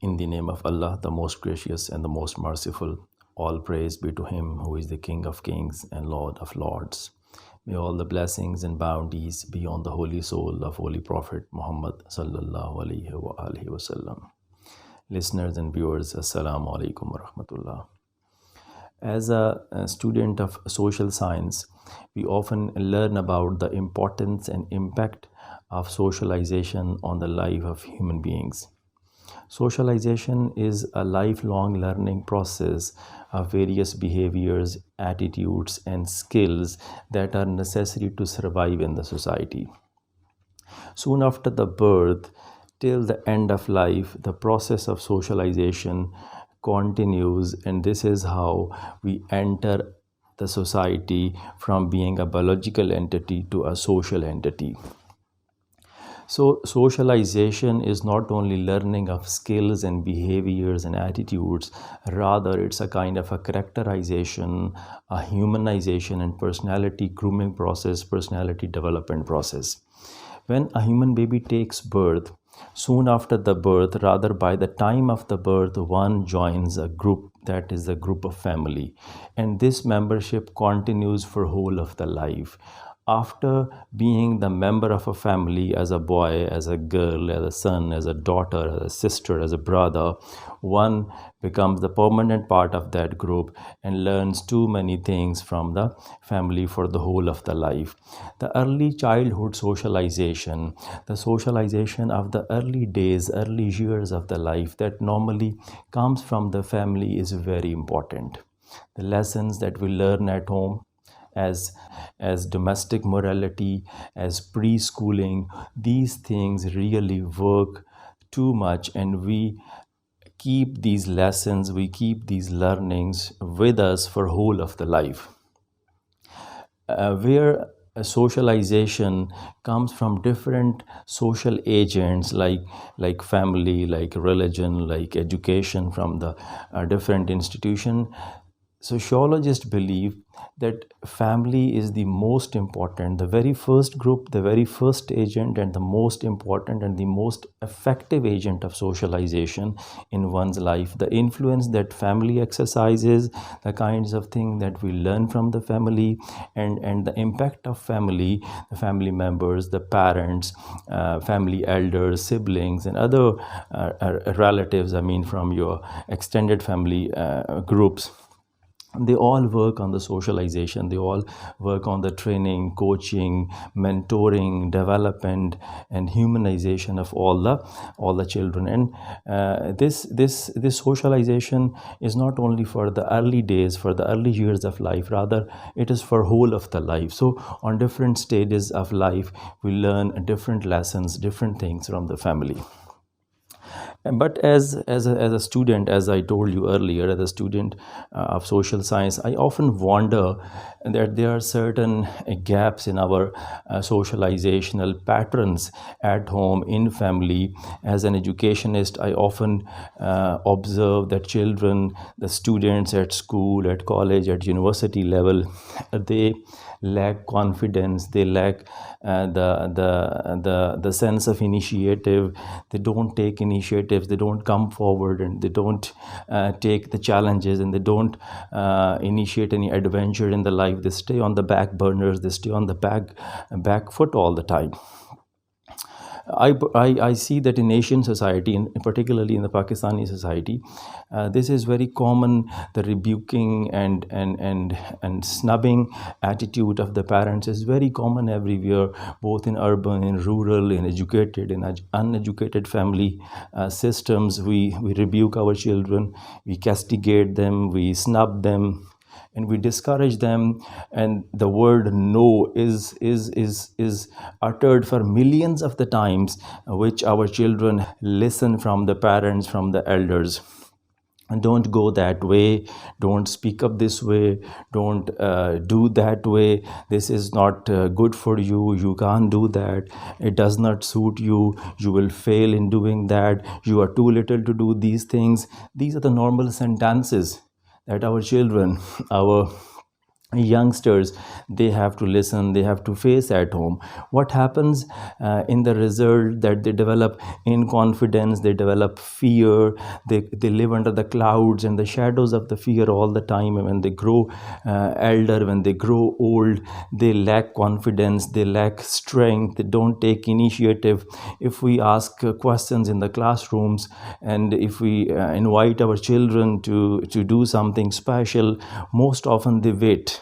In the name of Allah, the most gracious and the most merciful, all praise be to Him who is the King of kings and Lord of lords. May all the blessings and bounties be on the holy soul of Holy Prophet Muhammad sallallahu alaihi wasallam. Listeners and viewers, Assalamu alaikum wa rahmatullah. As a student of social science, we often learn about the importance and impact of socialization on the life of human beings. Socialization is a lifelong learning process of various behaviors, attitudes, and skills that are necessary to survive in the society. Soon after the birth till the end of life, the process of socialization continues, and this is how we enter the society from being a biological entity to a social entity. So socialization is not only learning of skills and behaviors and attitudes, rather it's a kind of a characterization, a humanization and personality grooming process, personality development process. When a human baby takes birth, soon after the birth, rather by the time of the birth, one joins a group, that is a group of family, and this membership continues for whole of the life. After being the member of a family as a boy, as a girl, as a son, as a daughter, as a sister, as a brother, one becomes the permanent part of that group and learns too many things from the family for the whole of the life. The early childhood socialization, the socialization of the early days, early years of the life that normally comes from the family is very important. The lessons that we learn at home, as domestic morality, as preschooling, these things really work too much, and we keep these lessons, we keep these learnings with us for whole of the life. Where socialization comes from different social agents like family, like religion, like education from the different institution. Sociologists believe that family is the most important, the very first group, the very first agent, and the most important and the most effective agent of socialization in one's life. The influence that family exercises, the kinds of things that we learn from the family, and the impact of family, the family members, the parents, family elders, siblings, and other relatives, from your extended family groups. They all work on the socialization, they all work on the training, coaching, mentoring, development, and humanization of all the children. And this socialization is not only for the early days, for the early years of life, rather it is for whole of the life. So on different stages of life we learn different lessons, different things from the family. But as a student, as I told you earlier, as a student of social science, I often wonder that there are certain gaps in our socializational patterns at home, in family. As an educationist, I often observe that children, the students at school, at college, at university level, they lack confidence, they lack the sense of initiative. They don't take initiatives, they don't come forward, and they don't take the challenges, and they don't initiate any adventure in the life. They stay on the back burners, they stay on the back foot all the time. I see that in Asian society, particularly in the Pakistani society, this is very common. The rebuking and snubbing attitude of the parents is very common everywhere, both in urban, in rural, in educated, in uneducated family systems. We rebuke our children, we castigate them, we snub them, and we discourage them, and the word no is uttered for millions of the times, which our children listen from the parents, from the elders. And don't go that way, don't speak up this way, don't do that way, this is not good for you, you can't do that, it does not suit you, you will fail in doing that, you are too little to do these things. These are the normal sentences that our children, our youngsters, they have to listen, they have to face at home. What happens in the result, that they develop in confidence, they develop fear, they live under the clouds and the shadows of the fear all the time. And when they grow elder, when they grow old, they lack confidence, they lack strength, they don't take initiative. If we ask questions in the classrooms, and if we invite our children to do something special, most often they wait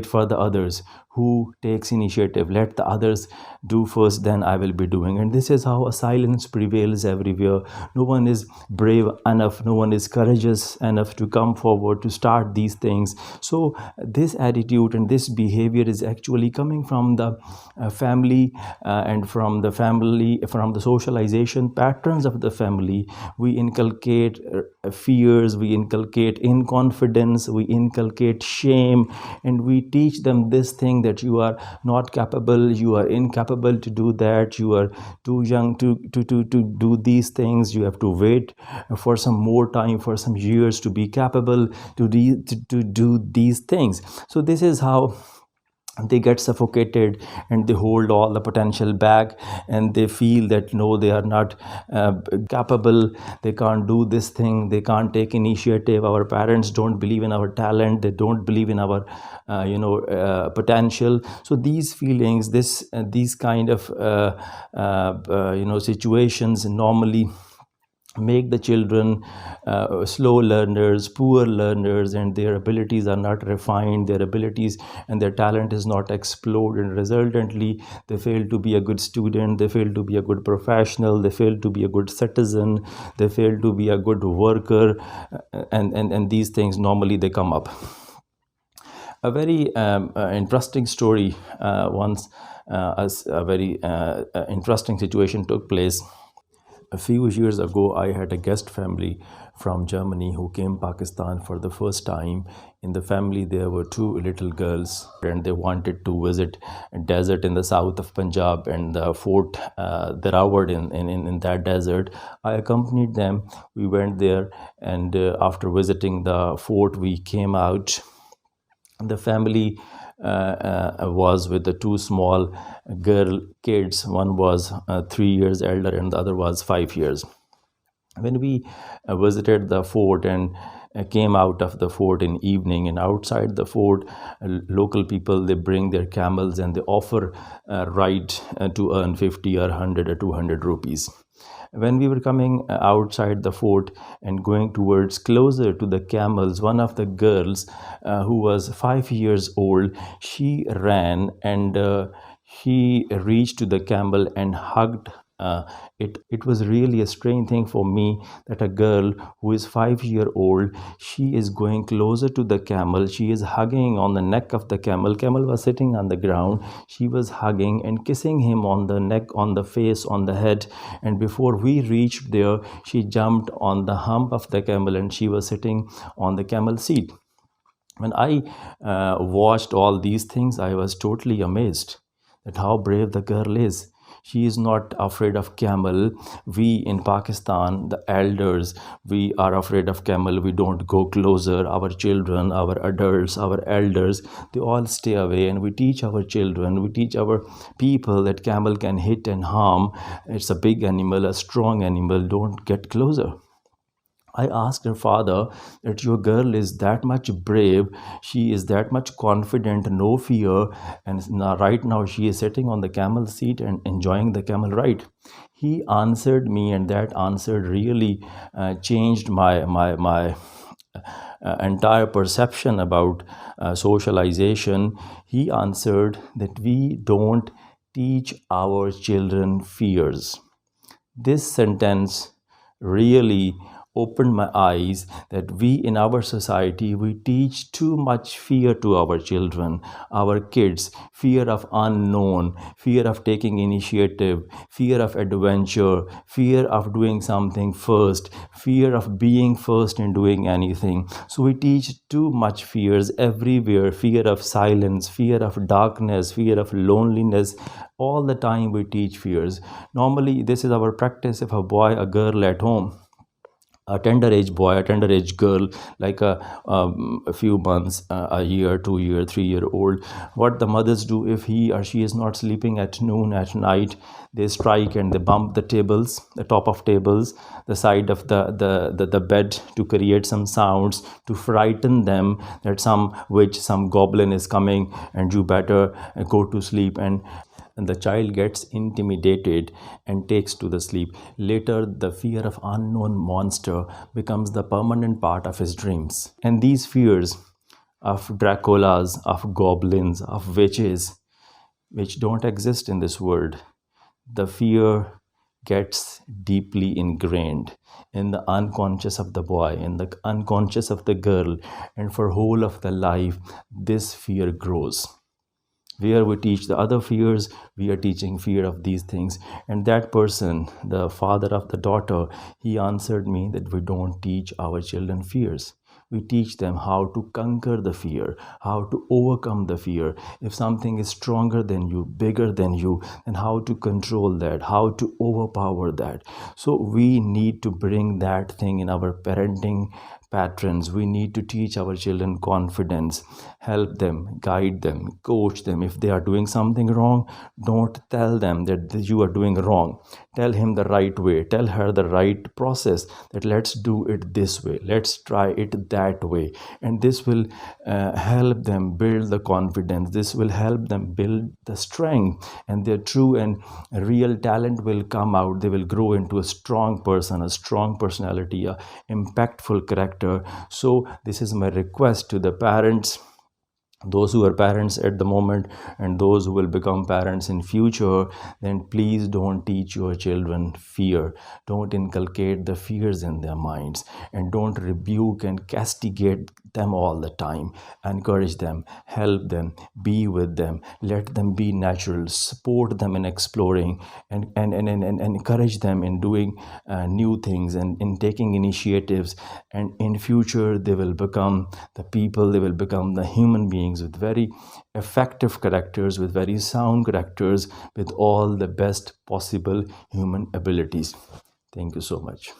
for the others. Who takes initiative? Let the others do first, then I will be doing. And this is how a silence prevails everywhere. No one is brave enough, no one is courageous enough to come forward to start these things. So this attitude and this behavior is actually coming from the family, and from the socialization patterns of the family. We inculcate fears, we inculcate inconfidence, we inculcate shame, and we teach them this thing, that you are not capable, you are incapable to do that, you are too young to do these things, you have to wait for some more time, for some years to be capable to do these things. So this is how they get suffocated, and they hold all the potential back, and they feel that no, they are not capable, they can't do this thing, they can't take initiative. Our parents don't believe in our talent, they don't believe in our potential. So these feelings, these kind of situations normally make the children slow learners, poor learners, and their abilities are not refined, their abilities and their talent is not explored, and resultantly they fail to be a good student, they fail to be a good professional, they fail to be a good citizen, they fail to be a good worker, and these things normally they come up. A very interesting story, once as a very interesting situation took place. A few years ago, I had a guest family from Germany who came Pakistan for the first time. In the family, there were two little girls, and they wanted to visit a desert in the south of Punjab and the fort Dharawar in that desert. I accompanied them. We went there, and after visiting the fort, we came out. The family was with the two small girl kids. One was 3 years elder, and the other was 5 years. When we visited the fort and came out of the fort in evening, and outside the fort, local people, they bring their camels and they offer a ride to earn 50 or 100 or 200 rupees. When we were coming outside the fort and going towards closer to the camels, one of the girls who was 5 years old, she ran, and she reached to the camel and hugged it was really a strange thing for me, that a girl who is 5 year old, she is going closer to the camel, she is hugging on the neck of the camel was sitting on the ground, she was hugging and kissing him on the neck, on the face, on the head. And before we reached there, she jumped on the hump of the camel, and she was sitting on the camel seat. When I watched all these things, I was totally amazed at how brave the girl is. She is not afraid of camel. We in Pakistan, the elders, we are afraid of camel. We don't go closer. Our children, our adults, our elders, they all stay away. And we teach our children, we teach our people that camel can hit and harm. It's a big animal, a strong animal. Don't get closer. I asked her father that your girl is that much brave, she is that much confident, no fear, and now, right now she is sitting on the camel seat and enjoying the camel ride. He answered me, and that answer really changed my entire perception about socialization. He answered that we don't teach our children fears. This sentence really opened my eyes, that we in our society, we teach too much fear to our children, our kids. Fear of unknown, fear of taking initiative, fear of adventure, fear of doing something first, fear of being first in doing anything. So we teach too much fears everywhere. Fear of silence, fear of darkness, fear of loneliness. All the time we teach fears. Normally this is our practice. If a boy, a girl at home, a tender age boy, a tender age girl, like a few months, a year, 2 year, 3 year old, what the mothers do, if he or she is not sleeping at noon, at night, they strike and they bump the tables, the top of tables, the side of the bed, to create some sounds, to frighten them that some witch, some goblin is coming, and you better go to sleep. And the child gets intimidated and takes to the sleep. Later, the fear of unknown monster becomes the permanent part of his dreams. And these fears of Draculas, of goblins, of witches, which don't exist in this world, the fear gets deeply ingrained in the unconscious of the boy, in the unconscious of the girl, and for whole of the life, this fear grows. Where we teach the other fears, we are teaching fear of these things. And that person, the father of the daughter, he answered me that we don't teach our children fears. We teach them how to conquer the fear, how to overcome the fear. If something is stronger than you, bigger than you, then how to control that, how to overpower that. So we need to bring that thing in our parenting patterns. We need to teach our children confidence, help them, guide them, coach them. If they are doing something wrong, don't tell them that you are doing wrong. Tell him the right way, tell her the right process, that let's do it this way, let's try it that way. And this will help them build the confidence, this will help them build the strength, and their true and real talent will come out. They will grow into a strong person, a strong personality, a impactful character. So this is my request to the parents, those who are parents at the moment and those who will become parents in future, then please don't teach your children fear. Don't inculcate the fears in their minds, and don't rebuke and castigate them all the time. Encourage them, help them, be with them, let them be natural, support them in exploring, and encourage them in doing new things and in taking initiatives. And in future they will become the people, they will become the human beings with very effective characters, with very sound characters, with all the best possible human abilities. Thank you so much.